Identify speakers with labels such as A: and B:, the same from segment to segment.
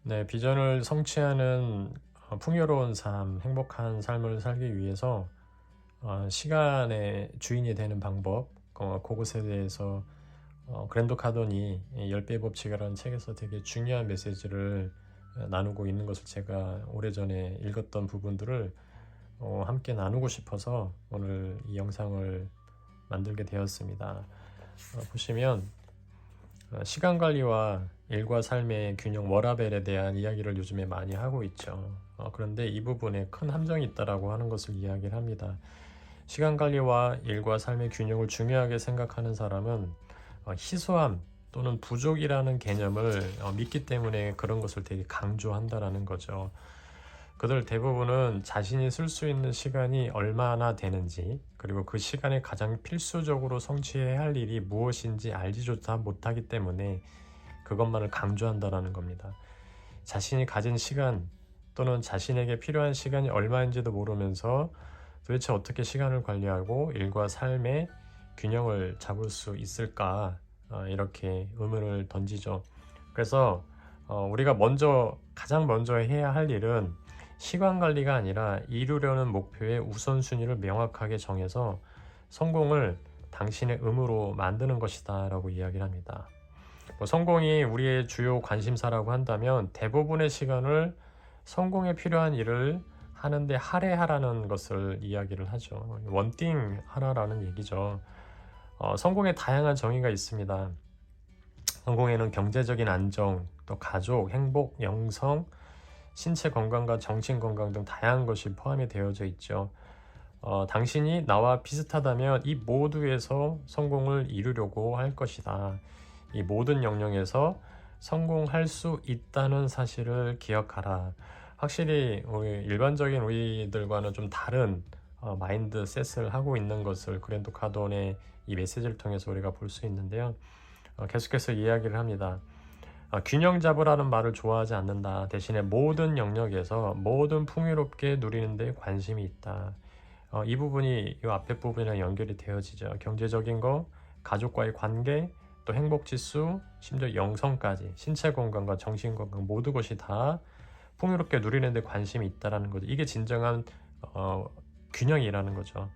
A: 네, 비전을 성취하는 풍요로운 삶, 행복한 삶을 살기 위해서 시간의 주인이 되는 방법, 그것에 대해서 그랜드 카돈이 10배 법칙이라는 책에서 되게 중요한 메시지를 나누고 있는 것을 제가 오래전에 읽었던 부분들을 함께 나누고 싶어서 오늘 이 영상을 만들게 되었습니다. 보시면 시간 관리와 일과 삶의 균형 워라밸에 대한 이야기를 요즘에 많이 하고 있죠. 그런데 이 부분에 큰 함정이 있다라고 하는 것을 이야기를 합니다. 시간 관리와 일과 삶의 균형을 중요하게 생각하는 사람은 희소함 또는 부족이라는 개념을 믿기 때문에 그런 것을 되게 강조한다라는 거죠. 그들 대부분은 자신이 쓸 수 있는 시간이 얼마나 되는지, 그리고 그 시간에 가장 필수적으로 성취해야 할 일이 무엇인지 알지조차 못하기 때문에 그것만을 강조한다라는 겁니다. 자신이 가진 시간 또는 자신에게 필요한 시간이 얼마인지도 모르면서 도대체 어떻게 시간을 관리하고 일과 삶의 균형을 잡을 수 있을까, 이렇게 의문을 던지죠. 그래서 우리가 가장 먼저 해야 할 일은 시간 관리가 아니라 이루려는 목표의 우선순위를 명확하게 정해서 성공을 당신의 의무로 만드는 것이다 라고 이야기를 합니다. 성공이 우리의 주요 관심사라고 한다면 대부분의 시간을 성공에 필요한 일을 하는데 할애하라는 것을 이야기를 하죠. 원띵 하라라는 얘기죠. 성공에 다양한 정의가 있습니다. 성공에는 경제적인 안정, 또 가족, 행복, 영성, 신체 건강과 정신 건강 등 다양한 것이 포함이 되어져 있죠. 당신이 나와 비슷하다면 이 모두에서 성공을 이루려고 할 것이다. 이 모든 영역에서 성공할 수 있다는 사실을 기억하라. 확실히 일반적인 우리들과는 좀 다른 마인드셋을 하고 있는 것을 그랜드 카돈의 이 메시지를 통해서 우리가 볼 수 있는데요. 계속해서 이야기를 합니다. 균형 잡으라는 말을 좋아하지 않는다. 대신에 모든 영역에서 모든 풍요롭게 누리는 데 관심이 있다. 이 부분이 이 앞에 부분이랑 연결이 되어지죠. 경제적인 거, 가족과의 관계, 또 행복지수, 심지어 영성까지, 신체 건강과 정신 건강 모든 것이 다 풍요롭게 누리는 데 관심이 있다는 거죠. 이게 진정한 균형이라는 거죠.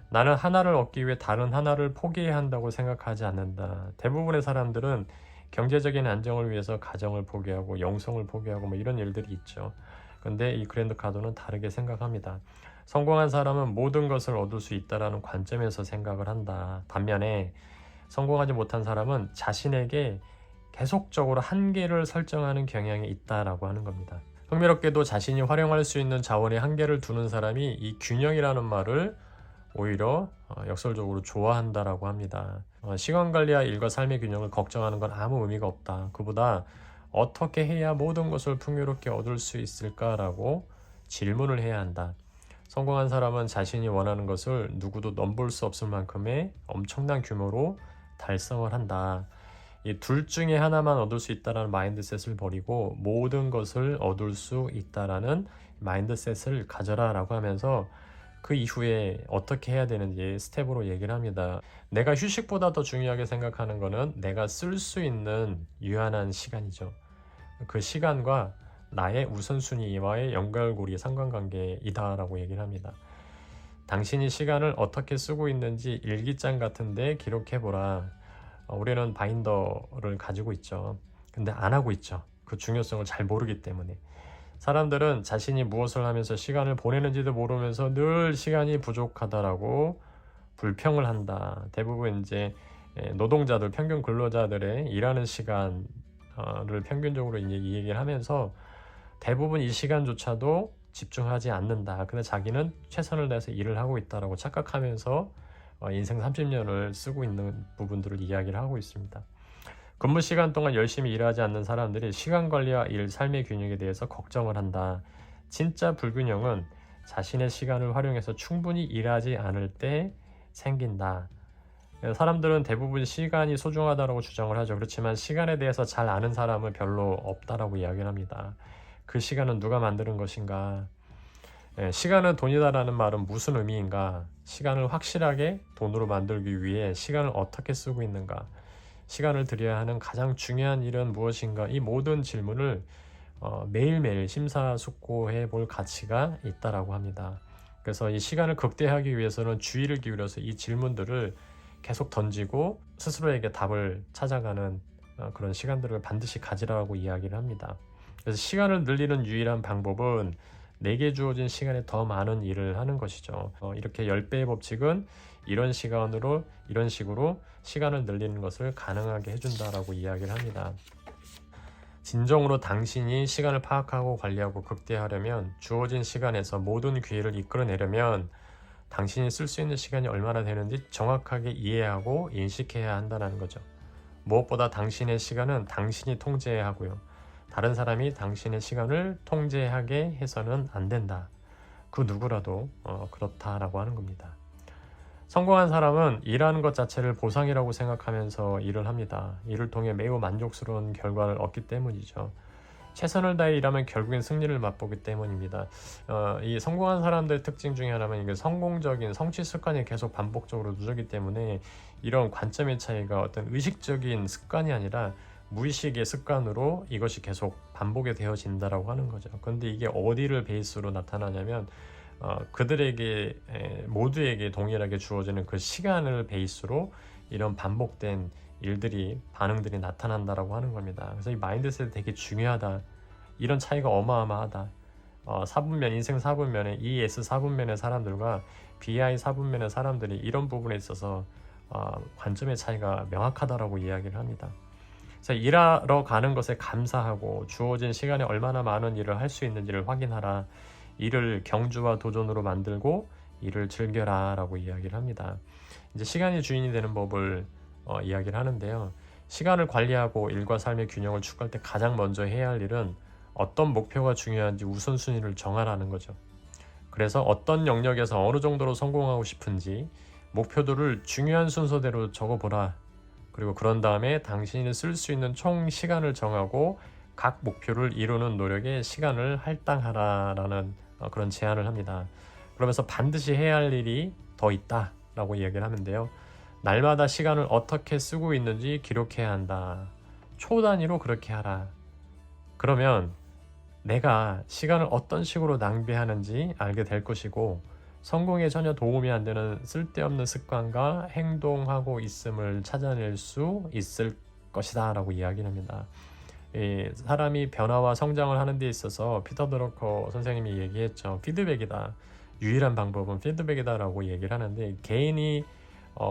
A: 나는 하나를 얻기 위해 다른 하나를 포기해야 한다고 생각하지 않는다. 대부분의 사람들은 경제적인 안정을 위해서 가정을 포기하고 영성을 포기하고 이런 일들이 있죠. 근데 이 그랜드 카돈은 다르게 생각합니다. 성공한 사람은 모든 것을 얻을 수 있다는 관점에서 생각을 한다. 반면에 성공하지 못한 사람은 자신에게 계속적으로 한계를 설정하는 경향이 있다라고 하는 겁니다. 흥미롭게도 자신이 활용할 수 있는 자원에 한계를 두는 사람이 이 균형이라는 말을 오히려 역설적으로 좋아한다라고 합니다. 시간 관리와 일과 삶의 균형을 걱정하는 건 아무 의미가 없다. 그보다 어떻게 해야 모든 것을 풍요롭게 얻을 수 있을까라고 질문을 해야 한다. 성공한 사람은 자신이 원하는 것을 누구도 넘볼 수 없을 만큼의 엄청난 규모로 달성을 한다. 이 둘 중에 하나만 얻을 수 있다는 마인드셋을 버리고 모든 것을 얻을 수 있다는 마인드셋을 가져라라고 하면서 그 이후에 어떻게 해야 되는지 스텝으로 얘기를 합니다. 내가 휴식보다 더 중요하게 생각하는 것은 내가 쓸 수 있는 유한한 시간이죠. 그 시간과 나의 우선순위와의 연결고리 상관관계이다라고 얘기를 합니다. 당신이 시간을 어떻게 쓰고 있는지 일기장 같은데 기록해보라. 우리는 바인더를 가지고 있죠. 근데 안 하고 있죠. 그 중요성을 잘 모르기 때문에. 사람들은 자신이 무엇을 하면서 시간을 보내는지도 모르면서 늘 시간이 부족하다라고 불평을 한다. 대부분 이제 노동자들, 평균 근로자들의 일하는 시간을 평균적으로 이제 이 얘기를 하면서 대부분 이 시간조차도 집중하지 않는다. 근데 자기는 최선을 다해서 일을 하고 있다라고 착각하면서 인생 30년을 쓰고 있는 부분들을 이야기를 하고 있습니다. 근무 시간 동안 열심히 일하지 않는 사람들이 시간 관리와 일, 삶의 균형에 대해서 걱정을 한다. 진짜 불균형은 자신의 시간을 활용해서 충분히 일하지 않을 때 생긴다. 사람들은 대부분 시간이 소중하다고 주장을 하죠. 그렇지만 시간에 대해서 잘 아는 사람은 별로 없다라고 이야기를 합니다. 그 시간은 누가 만드는 것인가? 시간은 돈이다라는 말은 무슨 의미인가? 시간을 확실하게 돈으로 만들기 위해 시간을 어떻게 쓰고 있는가? 시간을 들여야 하는 가장 중요한 일은 무엇인가? 이 모든 질문을 매일매일 심사숙고해 볼 가치가 있다라고 합니다. 그래서 이 시간을 극대화하기 위해서는 주의를 기울여서 이 질문들을 계속 던지고 스스로에게 답을 찾아가는 그런 시간들을 반드시 가지라고 이야기를 합니다. 그래서 시간을 늘리는 유일한 방법은 내게 주어진 시간에 더 많은 일을 하는 것이죠. 이렇게 10배의 법칙은 이런 식으로 시간을 늘리는 것을 가능하게 해준다라고 이야기를 합니다. 진정으로 당신이 시간을 파악하고 관리하고 극대화하려면, 주어진 시간에서 모든 기회를 이끌어내려면 당신이 쓸 수 있는 시간이 얼마나 되는지 정확하게 이해하고 인식해야 한다는 거죠. 무엇보다 당신의 시간은 당신이 통제해야 하고요. 다른 사람이 당신의 시간을 통제하게 해서는 안 된다. 그 누구라도 그렇다라고 하는 겁니다. 성공한 사람은 일하는 것 자체를 보상이라고 생각하면서 일을 합니다. 이를 통해 매우 만족스러운 결과를 얻기 때문이죠. 최선을 다해 일하면 결국엔 승리를 맛보기 때문입니다. 이 성공한 사람들의 특징 중에 하나는 이게 성공적인 성취 습관이 계속 반복적으로 누적이기 때문에 이런 관점의 차이가 어떤 의식적인 습관이 아니라 무의식의 습관으로 이것이 계속 반복이 되어진다라고 하는 거죠. 그런데 이게 어디를 베이스로 나타나냐면 그들에게 모두에게 동일하게 주어지는 그 시간을 베이스로 이런 반복된 일들이 반응들이 나타난다라고 하는 겁니다. 그래서 이 마인드셋이 되게 중요하다. 이런 차이가 어마어마하다. 4분면 인생 4분면에 ES 4분면의 사람들과 BI 4분면의 사람들이 이런 부분에 있어서 관점의 차이가 명확하다라고 이야기를 합니다. 그래서 일하러 가는 것에 감사하고 주어진 시간에 얼마나 많은 일을 할 수 있는지를 확인하라. 일을 경주와 도전으로 만들고 일을 즐겨라 라고 이야기를 합니다. 이제 시간이 주인이 되는 법을 이야기를 하는데요. 시간을 관리하고 일과 삶의 균형을 추구할 때 가장 먼저 해야 할 일은 어떤 목표가 중요한지 우선순위를 정하라는 거죠. 그래서 어떤 영역에서 어느 정도로 성공하고 싶은지 목표들을 중요한 순서대로 적어보라. 그리고 그런 다음에 당신이 쓸 수 있는 총 시간을 정하고 각 목표를 이루는 노력에 시간을 할당하라라는 그런 제안을 합니다. 그러면서 반드시 해야 할 일이 더 있다라고 이야기를 하는데요. 날마다 시간을 어떻게 쓰고 있는지 기록해야 한다. 초 단위로 그렇게 하라. 그러면 내가 시간을 어떤 식으로 낭비하는지 알게 될 것이고 성공에 전혀 도움이 안 되는 쓸데없는 습관과 행동하고 있음을 찾아낼 수 있을 것이다 라고 이야기를 합니다. 사람이 변화와 성장을 하는 데 있어서 피터 드러커 선생님이 얘기했죠. 피드백이다. 유일한 방법은 피드백이다 라고 얘기를 하는데, 개인이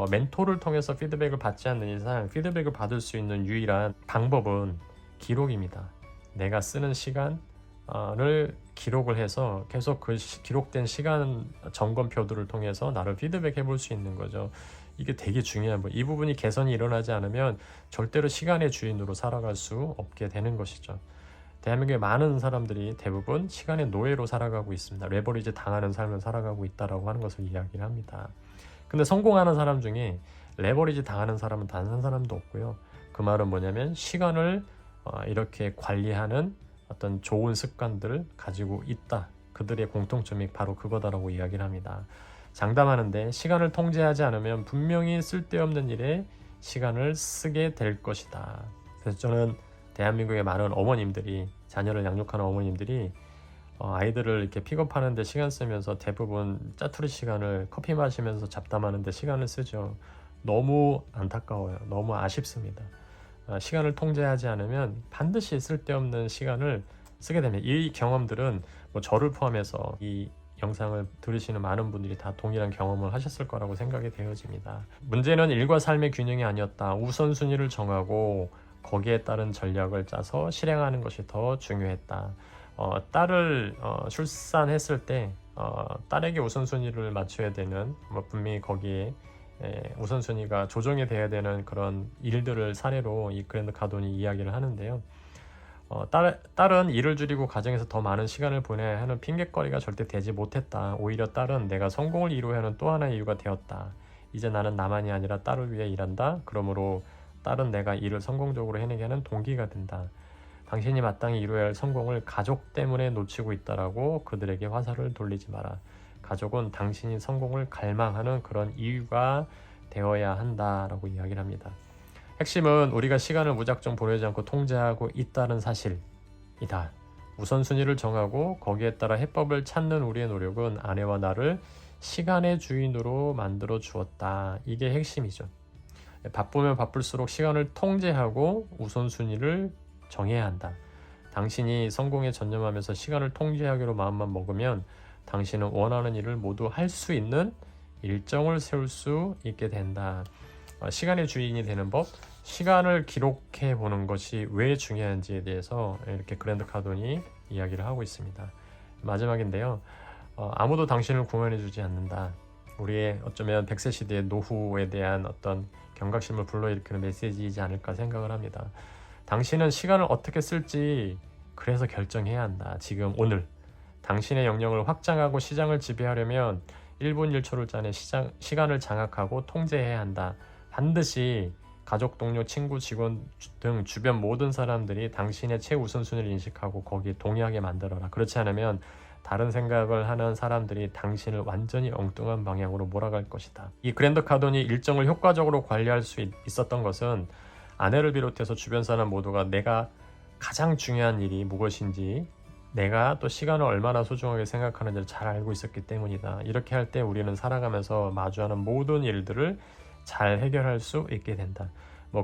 A: 멘토를 통해서 피드백을 받지 않는 이상 피드백을 받을 수 있는 유일한 방법은 기록입니다. 내가 쓰는 시간을 기록을 해서 계속 그 기록된 시간 점검표들을 통해서 나를 피드백해 볼 수 있는 거죠. 이게 되게 중요한 이 부분이 개선이 일어나지 않으면 절대로 시간의 주인으로 살아갈 수 없게 되는 것이죠. 대한민국의 많은 사람들이 대부분 시간의 노예로 살아가고 있습니다. 레버리지 당하는 삶을 살아가고 있다라고 하는 것을 이야기를 합니다. 근데 성공하는 사람 중에 레버리지 당하는 사람은 단 한 사람도 없고요. 그 말은 뭐냐면 시간을 이렇게 관리하는 어떤 좋은 습관들을 가지고 있다. 그들의 공통점이 바로 그거다라고 이야기를 합니다. 장담하는데 시간을 통제하지 않으면 분명히 쓸데없는 일에 시간을 쓰게 될 것이다. 그래서 저는 대한민국의 많은 어머님들이, 자녀를 양육하는 어머님들이 아이들을 이렇게 픽업하는 데 시간 쓰면서 대부분 짜투리 시간을 커피 마시면서 잡담하는 데 시간을 쓰죠. 너무 안타까워요. 너무 아쉽습니다. 시간을 통제하지 않으면 반드시 쓸데없는 시간을 쓰게 됩니다. 이 경험들은 저를 포함해서 이 영상을 들으시는 많은 분들이 다 동일한 경험을 하셨을 거라고 생각이 되어집니다. 문제는 일과 삶의 균형이 아니었다. 우선순위를 정하고 거기에 따른 전략을 짜서 실행하는 것이 더 중요했다. 딸을 출산했을 때 딸에게 우선순위를 맞춰야 되는 분명히 거기에 우선순위가 조정이 돼야 되는 그런 일들을 사례로 이 그랜드 카돈이 이야기를 하는데요. 딸은 일을 줄이고 가정에서 더 많은 시간을 보내야 하는 핑계거리가 절대 되지 못했다. 오히려 딸은 내가 성공을 이루어야 하는 또 하나의 이유가 되었다. 이제 나는 나만이 아니라 딸을 위해 일한다. 그러므로 딸은 내가 일을 성공적으로 해내게 하는 동기가 된다. 당신이 마땅히 이루어야 할 성공을 가족 때문에 놓치고 있다라고 그들에게 화살을 돌리지 마라. 가족은 당신이 성공을 갈망하는 그런 이유가 되어야 한다라고 이야기를 합니다. 핵심은 우리가 시간을 무작정 보내지 않고 통제하고 있다는 사실이다. 우선순위를 정하고 거기에 따라 해법을 찾는 우리의 노력은 아내와 나를 시간의 주인으로 만들어 주었다. 이게 핵심이죠. 바쁘면 바쁠수록 시간을 통제하고 우선순위를 정해야 한다. 당신이 성공에 전념하면서 시간을 통제하기로 마음만 먹으면 당신은 원하는 일을 모두 할 수 있는 일정을 세울 수 있게 된다. 시간의 주인이 되는 법, 시간을 기록해 보는 것이 왜 중요한지에 대해서 이렇게 그랜트 카돈이 이야기를 하고 있습니다. 마지막인데요. 아무도 당신을 구원해 주지 않는다. 우리의 어쩌면 100세 시대의 노후에 대한 어떤 경각심을 불러일으키는 메시지이지 않을까 생각을 합니다. 당신은 시간을 어떻게 쓸지 그래서 결정해야 한다. 지금 오늘 당신의 영역을 확장하고 시장을 지배하려면 1분 1초를 짜내 시간을 장악하고 통제해야 한다. 반드시 가족, 동료, 친구, 직원 등 주변 모든 사람들이 당신의 최우선순위를 인식하고 거기에 동의하게 만들어라. 그렇지 않으면 다른 생각을 하는 사람들이 당신을 완전히 엉뚱한 방향으로 몰아갈 것이다. 이 그랜트 카돈이 일정을 효과적으로 관리할 수 있었던 것은 아내를 비롯해서 주변 사람 모두가 내가 가장 중요한 일이 무엇인지, 내가 또 시간을 얼마나 소중하게 생각하는지를 잘 알고 있었기 때문이다. 이렇게 할 때 우리는 살아가면서 마주하는 모든 일들을 잘 해결할 수 있게 된다.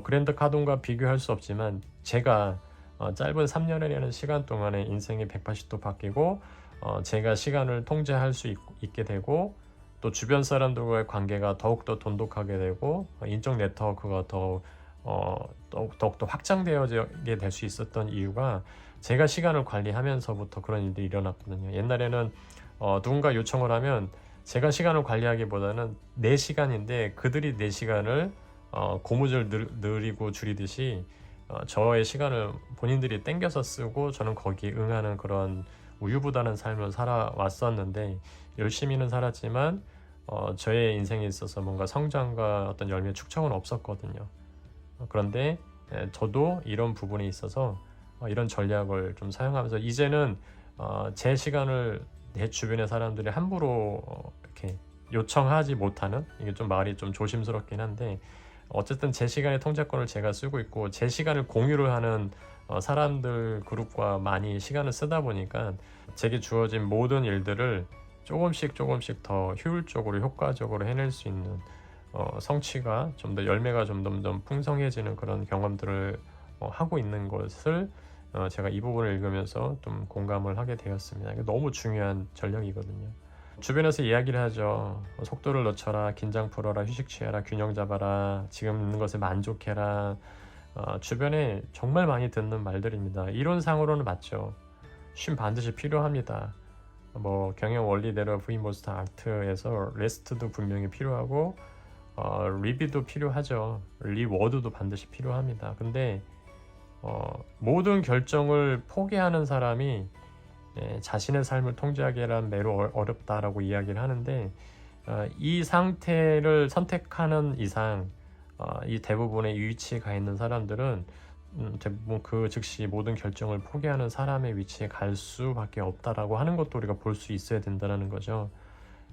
A: 그랜트 카돈과 비교할 수 없지만 제가 짧은 3년이라는 시간 동안에 인생이 180도 바뀌고 제가 시간을 통제할 수 있게 되고 또 주변 사람들과의 관계가 더욱더 돈독하게 되고 인적 네트워크가 더욱더 확장되어지게 될 수 있었던 이유가 제가 시간을 관리하면서부터 그런 일들이 일어났거든요. 옛날에는 누군가 요청을 하면 제가 시간을 관리하기보다는 내 시간인데 그들이 내 시간을 고무줄 늘리고 줄이듯이 저의 시간을 본인들이 땡겨서 쓰고 저는 거기에 응하는 그런 우유부단한 삶을 살아왔었는데 열심히는 살았지만 저의 인생에 있어서 뭔가 성장과 어떤 열매 축적은 없었거든요. 그런데 저도 이런 부분에 있어서 이런 전략을 좀 사용하면서 이제는 제 시간을 내 주변의 사람들이 함부로 이렇게 요청하지 못하는, 이게 좀 말이 좀 조심스럽긴 한데 어쨌든 제 시간의 통제권을 제가 쓰고 있고 제 시간을 공유를 하는 사람들 그룹과 많이 시간을 쓰다 보니까 제게 주어진 모든 일들을 조금씩 더 효율적으로 효과적으로 해낼 수 있는 성취가 좀 더 열매가 점점 풍성해지는 그런 경험들을 하고 있는 것을 제가 이 부분을 읽으면서 좀 공감을 하게 되었습니다. 이게 너무 중요한 전략이거든요. 주변에서 이야기를 하죠. 속도를 늦춰라, 긴장 풀어라, 휴식 취해라, 균형 잡아라, 지금 있는 것에 만족해라. 주변에 정말 많이 듣는 말들입니다. 이론상으로는 맞죠. 쉼 반드시 필요합니다. 경영 원리대로 V모스터 아트에서 레스트도 분명히 필요하고 리뷰도 필요하죠. 리워드도 반드시 필요합니다. 근데 모든 결정을 포기하는 사람이 자신의 삶을 통제하기란 매우 어렵다라고 이야기를 하는데 이 상태를 선택하는 이상 이 대부분의 위치에 가 있는 사람들은 대부분 그 즉시 모든 결정을 포기하는 사람의 위치에 갈 수밖에 없다라고 하는 것도 우리가 볼 수 있어야 된다는 거죠.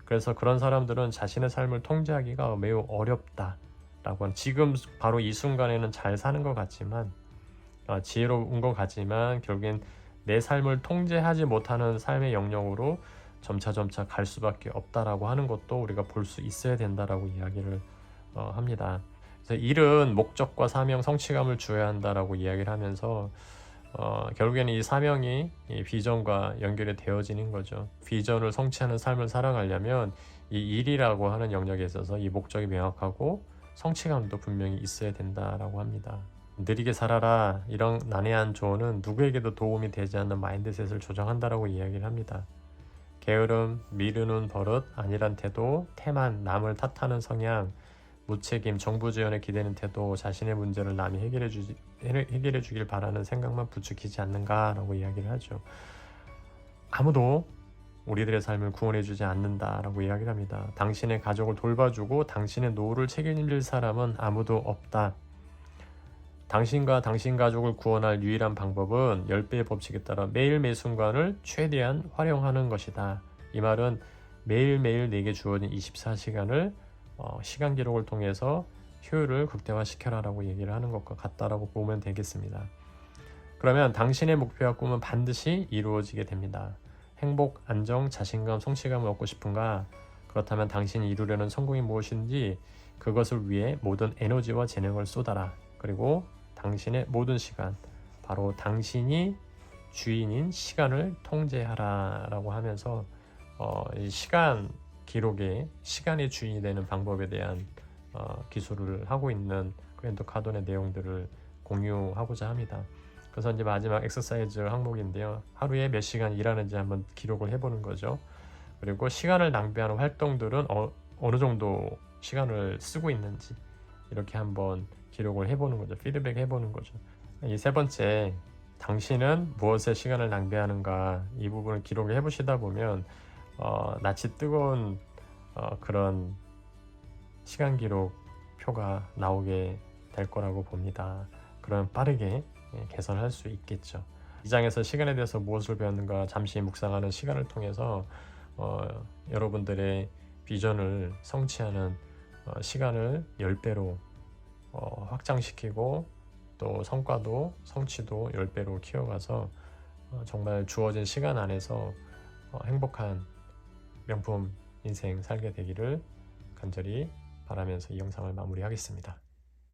A: 그래서 그런 사람들은 자신의 삶을 통제하기가 매우 어렵다라고 지금 바로 이 순간에는 잘 사는 것 같지만 지혜로운 것 같지만 결국엔 내 삶을 통제하지 못하는 삶의 영역으로 점차 갈 수밖에 없다라고 하는 것도 우리가 볼 수 있어야 된다라고 이야기를 합니다. 그래서 일은 목적과 사명, 성취감을 주어야 한다라고 이야기를 하면서 결국에는 이 사명이 이 비전과 연결이 되어지는 거죠. 비전을 성취하는 삶을 살아가려면 이 일이라고 하는 영역에 있어서 이 목적이 명확하고 성취감도 분명히 있어야 된다라고 합니다. 느리게 살아라, 이런 난해한 조언은 누구에게도 도움이 되지 않는 마인드셋을 조정한다라고 이야기를 합니다. 게으름, 미루는 버릇, 안일한 태도, 태만, 남을 탓하는 성향, 무책임, 정부 지원에 기대는 태도, 자신의 문제를 남이 해결해 주길 바라는 생각만 부추기지 않는가라고 이야기를 하죠. 아무도 우리들의 삶을 구원해 주지 않는다라고 이야기를 합니다. 당신의 가족을 돌봐주고 당신의 노후를 책임질 사람은 아무도 없다. 당신과 당신 가족을 구원할 유일한 방법은 10배의 법칙에 따라 매일 매 순간을 최대한 활용하는 것이다. 이 말은 매일매일 내게 주어진 24시간을 시간 기록을 통해서 효율을 극대화시켜라 라고 얘기를 하는 것과 같다라고 보면 되겠습니다. 그러면 당신의 목표와 꿈은 반드시 이루어지게 됩니다. 행복, 안정, 자신감, 성취감을 얻고 싶은가? 그렇다면 당신이 이루려는 성공이 무엇인지 그것을 위해 모든 에너지와 재능을 쏟아라. 그리고 당신의 모든 시간, 바로 당신이 주인인 시간을 통제하라 라고 하면서 이 시간 기록에 시간의 주인이 되는 방법에 대한 기술을 하고 있는 그랜트 카돈의 내용들을 공유하고자 합니다. 그래서 이제 마지막 엑서사이즈 항목인데요. 하루에 몇 시간 일하는지 한번 기록을 해보는 거죠. 그리고 시간을 낭비하는 활동들은 어느 정도 시간을 쓰고 있는지 이렇게 한번 기록을 해보는 거죠. 피드백 해보는 거죠. 이 세 번째, 당신은 무엇에 시간을 낭비하는가, 이 부분을 기록을 해보시다 보면 낯이 뜨거운 그런 시간 기록 표가 나오게 될 거라고 봅니다. 그럼 빠르게 개선할 수 있겠죠. 이 장에서 시간에 대해서 무엇을 배웠는가 잠시 묵상하는 시간을 통해서 여러분들의 비전을 성취하는 시간을 10배로 확장시키고 또 성과도 성취도 10배로 키워가서 정말 주어진 시간 안에서 행복한 명품 인생 살게 되기를 간절히 바라면서 이 영상을 마무리하겠습니다.